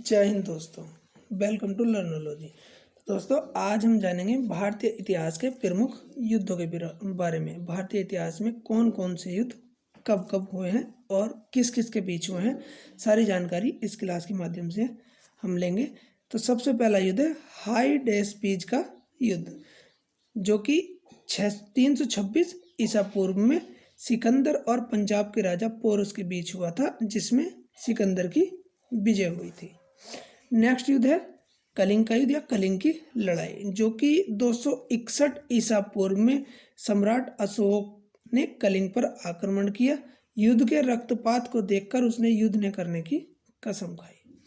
जय हिंद दोस्तों, welcome to लर्नोलॉजी। दोस्तों, आज हम जानेंगे भारतीय इतिहास के प्रमुख युद्धों के बारे में। भारतीय इतिहास में कौन कौन से युद्ध कब कब हुए हैं और किस किस के बीच हुए हैं, सारी जानकारी इस क्लास के माध्यम से हम लेंगे। तो सबसे पहला युद्ध है हाइडेस्पीज का युद्ध, जो कि 326 ईसा पूर्व में सिकंदर और पंजाब के राजा पोरस के बीच हुआ था, जिसमें सिकंदर की विजय हुई थी। नेक्स्ट युद्ध है कलिंग का युद्ध या कलिंग की लड़ाई, जो कि 261 ईसा पूर्व में सम्राट अशोक ने कलिंग पर आक्रमण किया। युद्ध के रक्तपात को देखकर उसने युद्ध न करने की कसम खाई।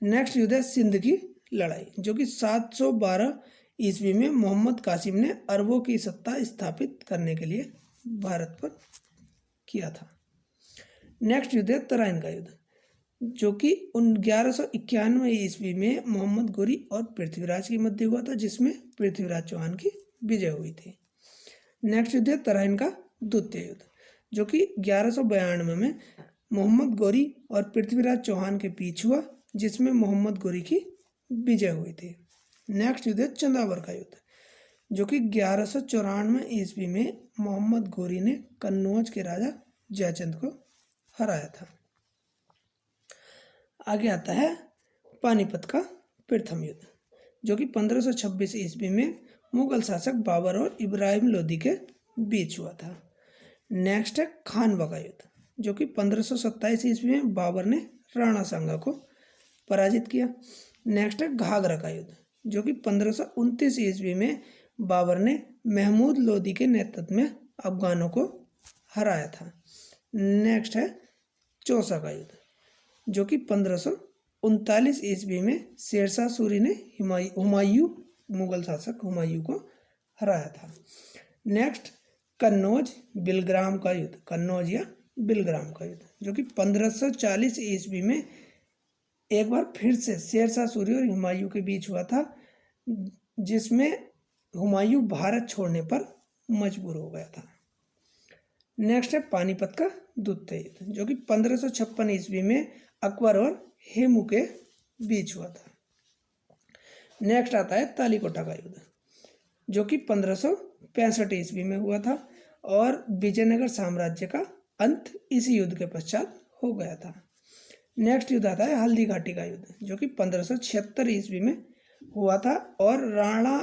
नेक्स्ट युद्ध है सिंध की लड़ाई, जो कि 712 ईस्वी में मोहम्मद कासिम ने अरबों की सत्ता स्थापित करने के लिए भारत पर किया था। नेक्स्ट युद्ध है तराइन का युद्ध, जो कि 1191 ईस्वी में मोहम्मद गोरी और पृथ्वीराज के मध्य हुआ था, जिसमें पृथ्वीराज चौहान की विजय हुई थी। नेक्स्ट युद्ध है तराइन का द्वितीय युद्ध, जो कि 1192 में मोहम्मद गोरी और पृथ्वीराज चौहान के बीच हुआ, जिसमें मोहम्मद गोरी की विजय हुई थी। नेक्स्ट युद्ध है चंदावर का युद्ध, जो कि 1194 ईस्वी में मोहम्मद गोरी ने कन्नौज के राजा जयचंद को हराया था। आगे आता है पानीपत का प्रथम युद्ध, जो कि 1526 ईस्वी में मुगल शासक बाबर और इब्राहिम लोदी के बीच हुआ था। नेक्स्ट है खानवा का युद्ध, जो कि 1527 ईस्वी में बाबर ने राणा सांगा को पराजित किया। नेक्स्ट है घाघरा का युद्ध, जो कि 1529 ईस्वी में बाबर ने महमूद लोदी के नेतृत्व में अफगानों को हराया था। नेक्स्ट है चौसा का युद्ध, जो कि 1539 ईस्वी में शेरशाह सूरी ने हुमायूं मुगल शासक हुमायूं को हराया था। नेक्स्ट कन्नौज बिलग्राम का युद्ध, कन्नौज या बिलग्राम का युद्ध, जो कि 1540 ईस्वी में एक बार फिर से शेरशाह सूरी और हुमायूं के बीच हुआ था, जिसमें हुमायूं भारत छोड़ने पर मजबूर हो गया था। नेक्स्ट है पानीपत का द्वितीय युद्ध, जो कि 1556 ईस्वी में अकबर और हेमू के बीच हुआ था। नेक्स्ट आता है तालीकोटा का युद्ध, जो कि 1565 ईस्वी में हुआ था और विजयनगर साम्राज्य का अंत इसी युद्ध के पश्चात हो गया था। नेक्स्ट युद्ध आता है हल्दी घाटी का युद्ध, जो कि 1576 ईस्वी में हुआ था और राणा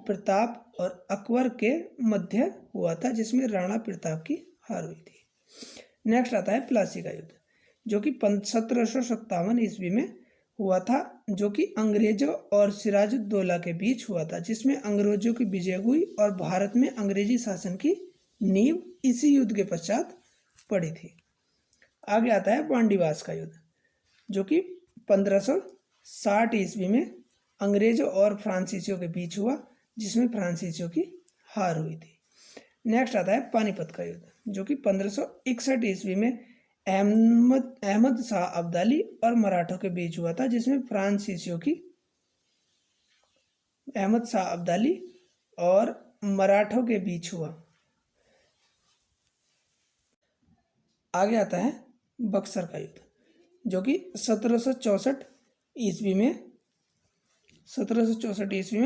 प्रताप और अकबर के मध्य हुआ था, जिसमें राणा प्रताप की हार हुई थी। नेक्स्ट आता है प्लासी का युद्ध, जो कि 1757 ईस्वी में हुआ था, जो कि अंग्रेजों और सिराजुद्दौला के बीच हुआ था, जिसमें अंग्रेजों की विजय हुई और भारत में अंग्रेजी शासन की नींव इसी युद्ध के पश्चात पड़ी थी। आगे आता है वांडीवास का युद्ध, जो कि 1560 ईस्वी में अंग्रेजों और फ्रांसीसियों के बीच हुआ, जिसमें फ्रांसीसियों की हार हुई थी। नेक्स्ट आता है पानीपत का युद्ध, जो कि 1561 ईस्वी में अहमद शाह अब्दाली और मराठों के बीच हुआ था, जिसमें फ्रांसीसियों की अहमद शाह अब्दाली और मराठों के बीच हुआ। आगे आता है बक्सर का युद्ध, जो कि 1764 ईस्वी में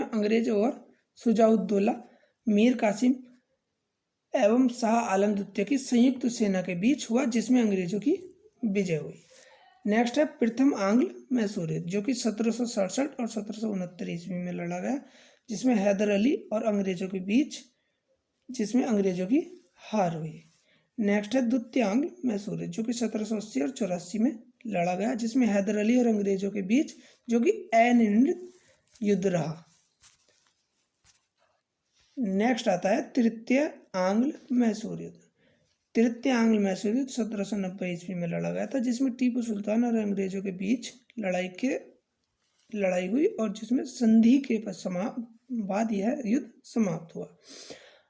अंग्रेजों और शुजाउद्दौला, मीर कासिम एवं शाह आलम द्वितीय की संयुक्त सेना के बीच हुआ, जिसमें अंग्रेजों की विजय हुई। नेक्स्ट है प्रथम आंग्ल मैसूर युद्ध, जो कि 1767 और 1769 ईस्वी में लड़ा गया, जिसमें हैदर अली और अंग्रेजों के बीच, जिसमें अंग्रेजों की हार हुई। नेक्स्ट है द्वितीय आंग्ल मैसूर युद्ध, जो कि 1780 और 84 में लड़ा गया, जिसमें हैदर अली और अंग्रेजों के बीच, जो कि अनिर्णित युद्ध रहा। नेक्स्ट आता है तृतीय आंग्ल मैसूर युद्ध। तृतीय आंग्ल मैसूर युद्ध 1790 ईस्वी में लड़ा गया था, जिसमें टीपू सुल्तान और अंग्रेजों के बीच लड़ाई हुई और जिसमें संधि के बाद यह युद्ध समाप्त हुआ।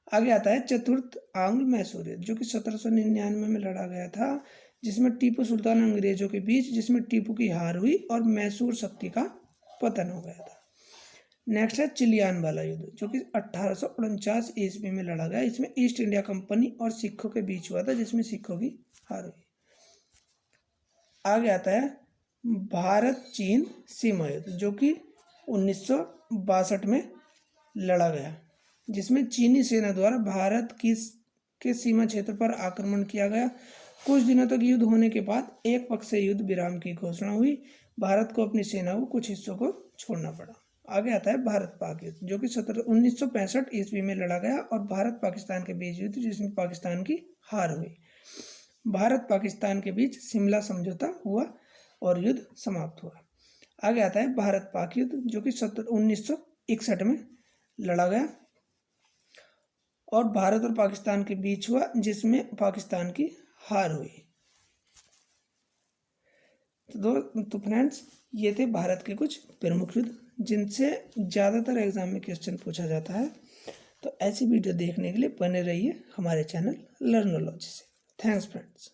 आगे आता है चतुर्थ आंग्ल मैसूर युद्ध, जो कि 1799 में लड़ा गया था, जिसमें टीपू सुल्तान और अंग्रेजों के बीच, जिसमें टीपू की हार हुई और मैसूर शक्ति का पतन हो गया था। नेक्स्ट है चिलियान वाला युद्ध, जो कि 1849 ईस्वी में लड़ा गया। इसमें ईस्ट इंडिया कंपनी और सिखों के बीच हुआ था, जिसमें सिखों की हार हुई। आगे आता है भारत चीन सीमा युद्ध, जो कि 1962 में लड़ा गया, जिसमें चीनी सेना द्वारा भारत के सीमा क्षेत्र पर आक्रमण किया गया। कुछ दिनों तक युद्ध होने के बाद एक पक्ष से युद्ध विराम की घोषणा हुई। भारत को अपनी सेना को कुछ हिस्सों को छोड़ना पड़ा। आगे आता है भारत पाक युद्ध, जो कि 1965 ईस्वी में लड़ा गया और भारत पाकिस्तान के बीच युद्ध, जिसमें पाकिस्तान की हार हुई। भारत पाकिस्तान के बीच शिमला समझौता हुआ और युद्ध समाप्त हुआ। आगे आता है भारत पाक युद्ध, जो कि 1961 में लड़ा गया और भारत और पाकिस्तान के बीच हुआ, जिसमें पाकिस्तान की हार हुई। तो फ्रेंड्स, ये थे भारत के कुछ प्रमुख युद्ध जिनसे ज़्यादातर एग्जाम में क्वेश्चन पूछा जाता है। तो ऐसी वीडियो देखने के लिए बने रहिए हमारे चैनल लर्नोलॉजी से। Thanks friends.